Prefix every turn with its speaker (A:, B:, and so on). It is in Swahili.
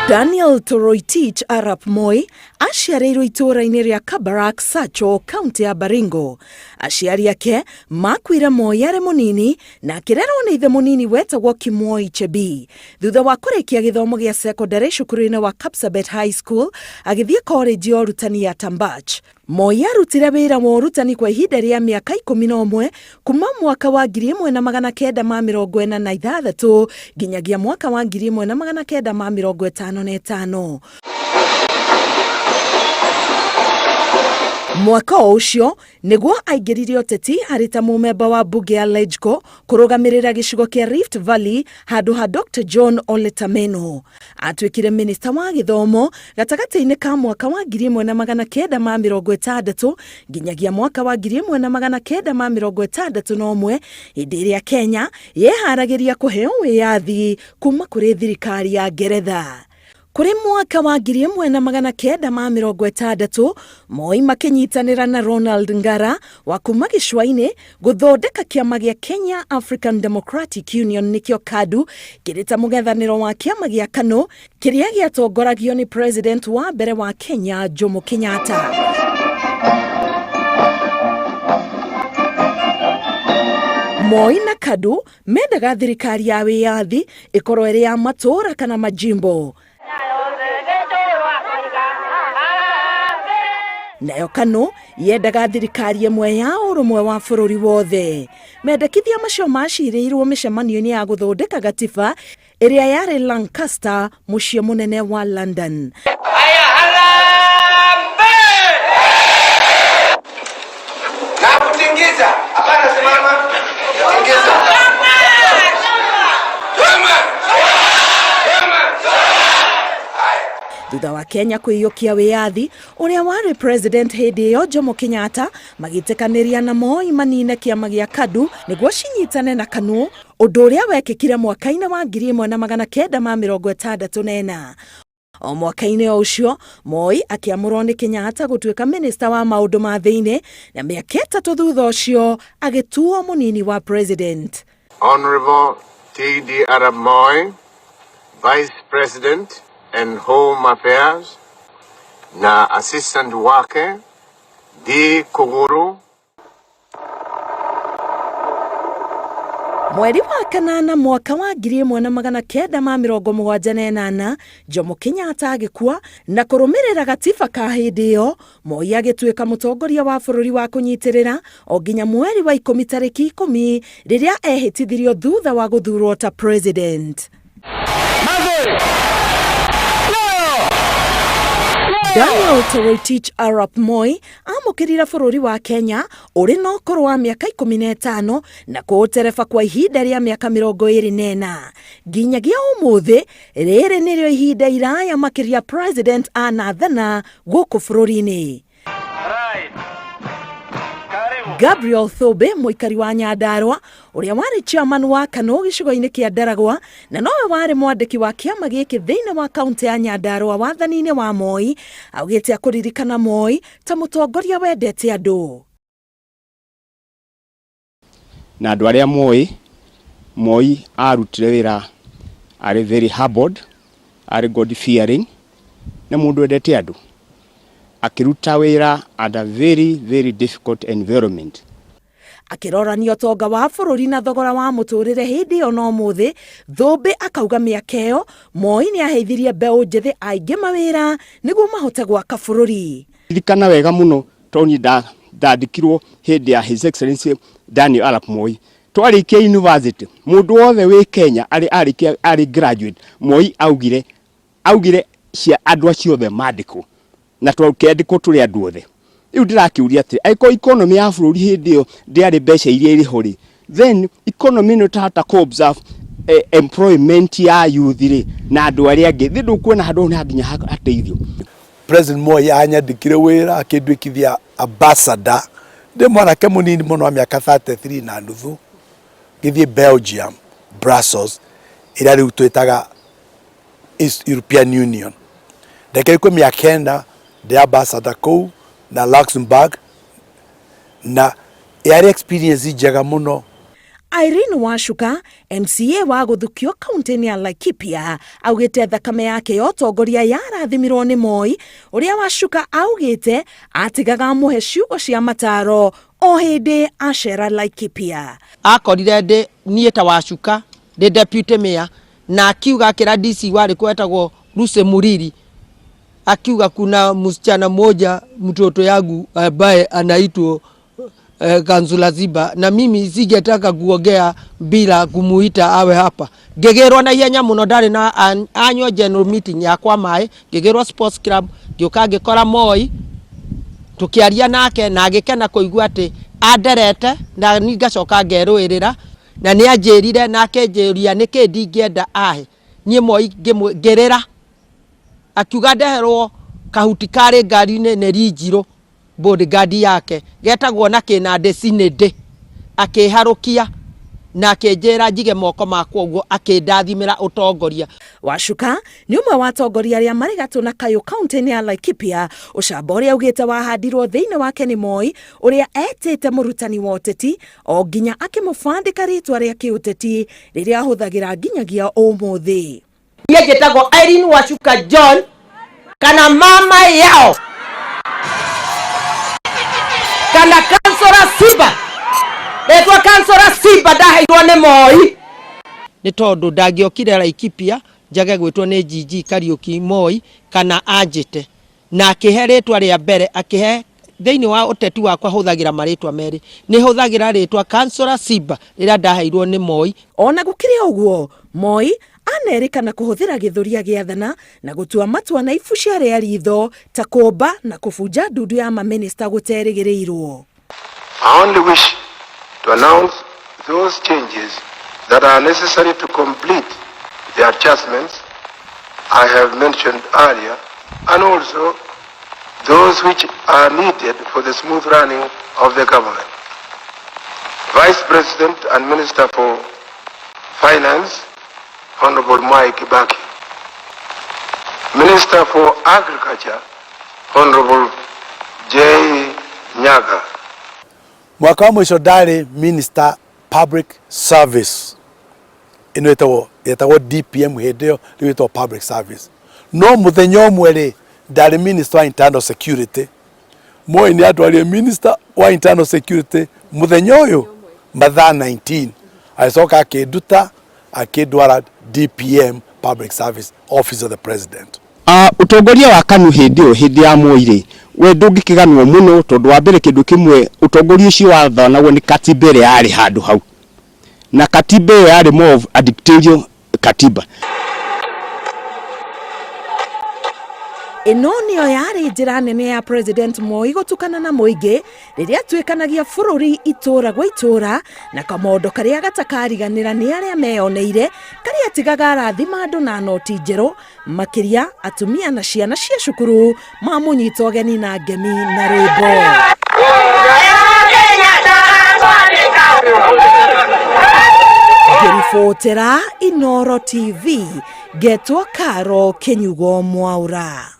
A: Daniel Toroitich Arap Moi aciarĩirwo itũũra-inĩ rĩa Kabarak Sacho, kaunti ya Baringo. Aciari ake makuire Moi arĩ mũnini na akĩrerwo nĩ ithe mũnini wetagwo Kimoi Chebi. Thutha wa kũrĩkia gĩthomo gĩa secondary cukuru-inĩ wa Kapsabet High School, agĩthiĩ college ya ũrutani ya Tambach. Moi arutire wĩra wa ũrutani kwa ihinda rĩa mĩaka 11 kuma mwaka wa 1946 nginyagia mwaka wa 1955. Mwaka ũcio nĩguo aingĩrire ũteti arĩ ta mũmemba wa bunge ya Lejko kũrũgamĩrĩra gĩcigo kĩa Rift Valley handũ ha Dr. John Ole Tameno. Atuĩkire minista wa gĩthomo gatagatĩ-inĩ ka mwaka wa 1960 nginyagia mwaka wa 1961 hĩndĩ ĩrĩa Kenya yeharagĩria kũheo wĩyathi kuma kũrĩ thirikari ya Ngeretha. Kũrĩ mwaka wa 1960 Moi makĩnyitanĩra na Ronald Ngara wa kuma gĩcũa-inĩ gũthondeka kĩama gĩa Kenya African Democratic Union nĩkĩo KADU kĩrĩ ta mũng'ethanĩro wa kĩama gĩa KANU kĩrĩa gĩatongoragio nĩ president wa mbere wa Kenya Jomo Kenyatta. Moi na KADU mendaga thirikari ya wĩyathi ĩkorwo ĩrĩ ya matũũra kana majimbo. Nayo KANU yendaga thirikari ĩmwe ya ũrũmwe wa bũrũri wothe. Mendekithia macio macirĩirwo mĩcemanio-inĩ ya gũthondeka gatiba ĩrĩa yarĩ Lancaster, mũciĩ mũnene wa London. Thutha wa Kenya kwĩyũkia wĩyathi, ũrĩa warĩ president hĩndĩ ĩyo Jomo Kenyatta magĩtĩkanĩria na Moi manine kĩama gĩa KADU nĩguo cinyitane na KANU, ũndũ ũrĩa wekĩkire mwaka-inĩ wa 1964. O mwaka-inĩ ũcio, Moi akĩamũrwo nĩ Kenyatta gũtuĩka minista wa maũndũ ma thĩinĩ na mĩaka 3 thutha ũcio agĩtuo mũnini wa president.
B: Honorable T.D. Arap Moi, Vice President and Home Affairs, na assistant wake D. Kuguru.
A: Mweri wa kanana mwaka wa 1978 Jomo Kenyatta agĩkua na kũrũmĩrĩra gatiba ka hĩndĩ ĩyo, Moi agĩtuĩka mũtongoria wa bũrũri wa kũnyitĩrĩra o nginya mweri wa 10 tarĩki 10 rĩrĩa ehĩtithirio thutha wa gũthurwo ta president. Daniel Toroitich Arap Moi amũkĩrire bũrũri wa Kenya ũrĩ na ũkũrũ wa mĩaka 15 na kũũtereba kwa ihinda rĩa mĩaka 24. Nginyagia ũmũthĩ, rĩrĩ nĩrĩo ihinda iraya makĩria president anathana gũkũ bũrũri-inĩ. Gabriel Thobe, mũikari wa Nyandarua, ũrĩa warĩ chairman wa KANU gĩcigo-inĩ kĩa Ndaragwa na nowe warĩ mwandĩki wa kĩama gĩkĩ thĩinĩ wa kaunti ya Nyandarua wathani-inĩ wa Moi, augĩte akũririkana Moi ta mũtongoria wendete andũ.
C: Na andũ arĩa Moi arutire wĩra arĩ very humbled, arĩ God fearing, na mũndũ wendete andũ. Akiruta wĩra at a very, very difficult environment.
A: Akĩrorania ũtonga wa bũrũri na thogora wa mũtũrĩre hĩndĩ ĩyo no mũthĩ, Thobe akauga mĩaka ĩyo Moi nĩ aheithirie mbeũ njĩthĩ aingĩ mawĩra nĩguo mahote gwaka bũrũri.
C: Ririkana wega mũno toni ndandĩkirwo hĩndĩ ya His Excellency Daniel Arap Moi. Twarĩkia university, mũndũ wothe wĩ Kenya arĩ graduate, Moi augire cia andũ acio othe mandĩkwo. Na twakendĩkwo tũrĩ andũ othe. Rĩu ndĩrakĩũria atĩ aiko economy ya bũrũri hĩndĩ ĩyo ndĩarĩ mbeca iria irĩ ho, then economy no tahota co-observe employment ya youth na andũ arĩa angĩ ndũkuona handũ na nginya ateithio.
D: President Moi anyandĩkire wĩra akĩndwĩkithia ambassador ndĩ mwanake mũnini mũno wa mĩaka 33 na nuthu, gĩthiĩ Belgium, Brussels, ĩrĩa rĩu twĩtaga East European Union. Ndekĩrĩ kwa mĩaka 9 the ambassador kũu na Luxembourg na yari experience njega mũno.
A: Irene Wacuka, MCA wa Guthukio kaunti ya Laikipia, augite thakame yake yotongoria yarathimirwo ni Moi, uria Wacuka augite atigaga muhe ciugo cia mataro o hindi acera Laikipia.
E: Akorire ndi nie ta Wacuka ndi deputy mayor na akiuga kira DC wale kwetagwo Ruse Muriri, akiuga kuna msichana moja mtoto yangu ambaye anaitwa Kanzula Ziba, na mimi sigetaka kuongea bila kumuita awe hapa. Gegerwa na yenya muno ndari na annual general meeting ya kwa mai, gegerwa sports club gioka gikora Moi, tukiaria nake na agikena kuigua ati anderete na ningacoka ngerwirira na ni anjirire nake njiria niki ndingienda ahe nie Moi ngerera, akiuga ndeherwo kahuti kari ngari-ini ni Rinjiro bodyguard yake getagwo na kina Desinede, akiharukia na akenjera njige moko makwa uguo akindathimira utongoria.
A: Wacuka ni umwe wa atongoria aria mari gatũ na kayũ kaunti ya Laikipia, ucamba uria ugite wahandirwo thiini wake ni Moi, uria etete murutani wa ũteti o nginya akimũbandĩka ritwa ria kiũteti riria ahũthagira nginyagia ũmũthĩ.
E: Ye getagwo Irene Wacuka John kana mama yao kana Kansora Siba, betwa Kansora Siba ndaheirwo ni Moi ni tondu ndagiokire Laikipia njage gwitwo ni Gigi Kariuki Moi kana anjite na akihe ritwa ria mbere, akihe thiini wa uteti wakwa huthagira maritwa meri, ni huthagira ritwa Kansora Siba rira ndaheirwo ni Moi.
A: Ona gukire uguo Moi anerikana kuhuthira githuria giathana na gutua matua na ifu cia ria ritho ta kumba na kufunja ndudu ya maminista guterigiriirwo.
B: I only wish to announce those changes that are necessary to complete the adjustments I have mentioned earlier, and also those which are needed for the smooth running of the government. Vice President and Minister for Finance, Honorable Mike Kibaki. Minister for Agriculture, Honorable J. Nyaga.
D: Mwaka wa mwisho ndari Minister Public Service, ino yetagwo DPM hĩndĩ ĩyo Public Service. No muthenya ũmwe ndari Minister wa Internal Security. Moi ni atwarire Minister wa Internal Security muthenya ũyũ mathaa 19, aicoka akinduta akindwara DPM Public Service Office of the President.
C: Utongoria wa KANU hindi ya Moi we ndungikiganwo muno tondu wa mbere kindu kimwe utongoria ucio wathanagwo ni katiba ĩrĩa yarĩ handu hau, na katiba ĩyo yarĩ more of a dictatorial katiba.
A: Ino niyo yari njira nene ya President Moi gutukana na muingi riria twikanagia bururi itura gwa itura, na kamondo karia gatakariganira ni aria meyoneire karia tigaga arathima andu na noti njeru, makiria atumia na ciana cia cukuru mamunyita ũgeni na ngemi na rwĩmbo. Ngĩribotera Inooro TV, getwo Karo Kenyugo Mwaura.